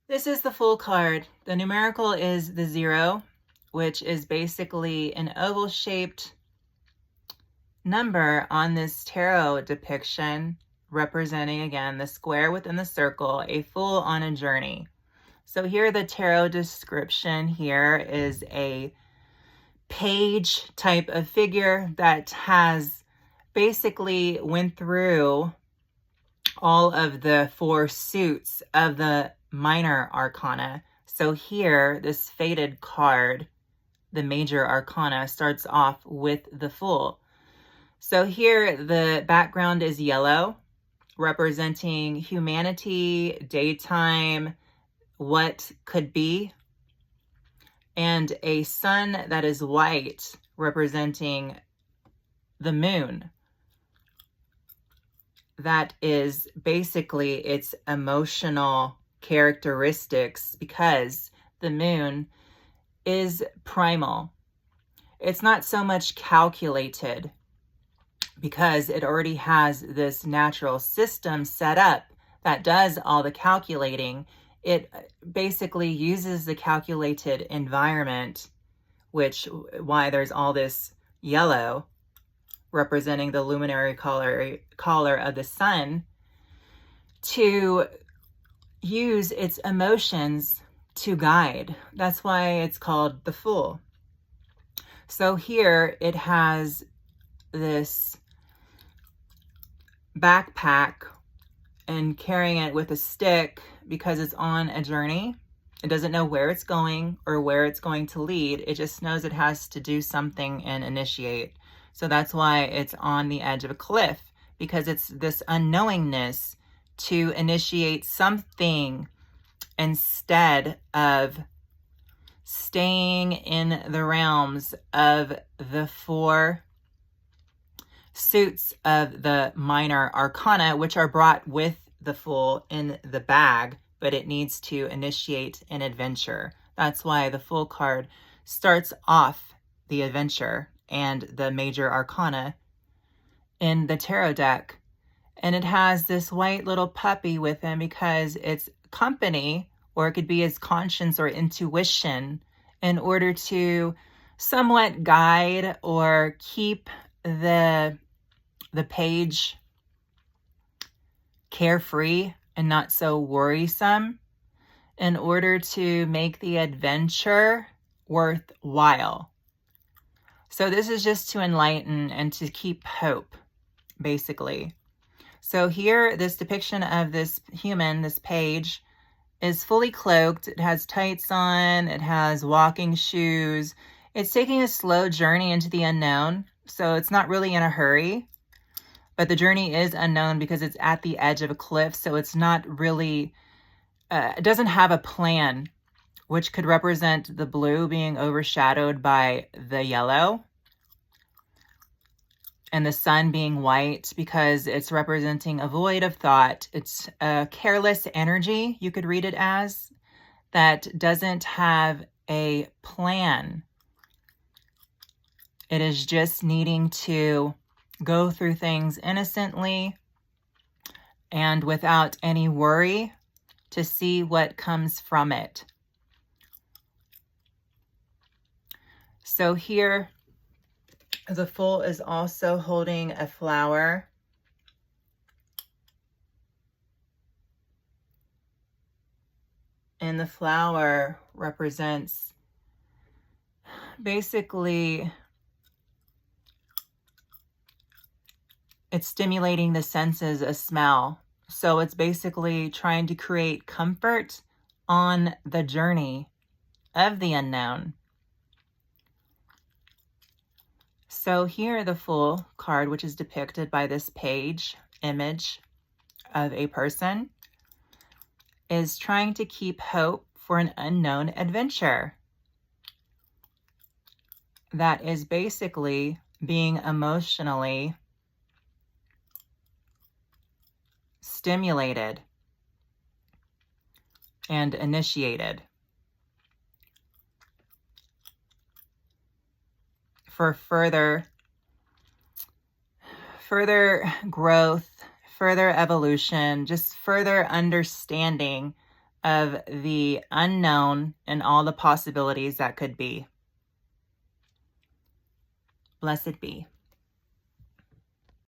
This is the Fool card. The numerical is the 0, which is basically an oval-shaped number on this tarot depiction, representing, again, the square within the circle, a fool on a journey. So here the tarot description here is a page type of figure that has basically went through all of the 4 suits of the minor arcana. So here, this faded card, the major arcana, starts off with the Fool. So here, the background is yellow, representing humanity, daytime, what could be, and a sun that is white, representing the moon. That is basically its emotional characteristics, because the moon is primal. It's not so much calculated, because it already has this natural system set up that does all the calculating. It basically uses the calculated environment, why there's all this yellow representing the luminary color of the sun, to use its emotions to guide. That's why it's called the Fool. So here it has this backpack and carrying it with a stick because it's on a journey. It doesn't know where it's going or where it's going to lead. It just knows it has to do something and initiate. So that's why it's on the edge of a cliff, because it's this unknowingness to initiate something instead of staying in the realms of the 4 suits of the minor arcana, which are brought with the Fool in the bag, but it needs to initiate an adventure. That's why the Fool card starts off the adventure and the major arcana in the tarot deck. And it has this white little puppy with him because it's company, or it could be his conscience or intuition, in order to somewhat guide or keep the page carefree and not so worrisome, in order to make the adventure worthwhile. So this is just to enlighten and to keep hope, basically. So here, this depiction of this human, this page, is fully cloaked. It has tights on, it has walking shoes. It's taking a slow journey into the unknown, so it's not really in a hurry. But the journey is unknown because it's at the edge of a cliff, so it's not really, it doesn't have a plan, which could represent the blue being overshadowed by the yellow, and the sun being white because it's representing a void of thought. It's a careless energy, you could read it as, that doesn't have a plan. It is just needing to go through things innocently and without any worry to see what comes from it. So here, the Fool is also holding a flower. And the flower represents basically, it's stimulating the senses of smell. So it's basically trying to create comfort on the journey of the unknown. So here, the Fool card, which is depicted by this page image of a person, is trying to keep hope for an unknown adventure. That is basically being emotionally stimulated and initiated for further growth, further evolution, just further understanding of the unknown and all the possibilities that could be. Blessed be.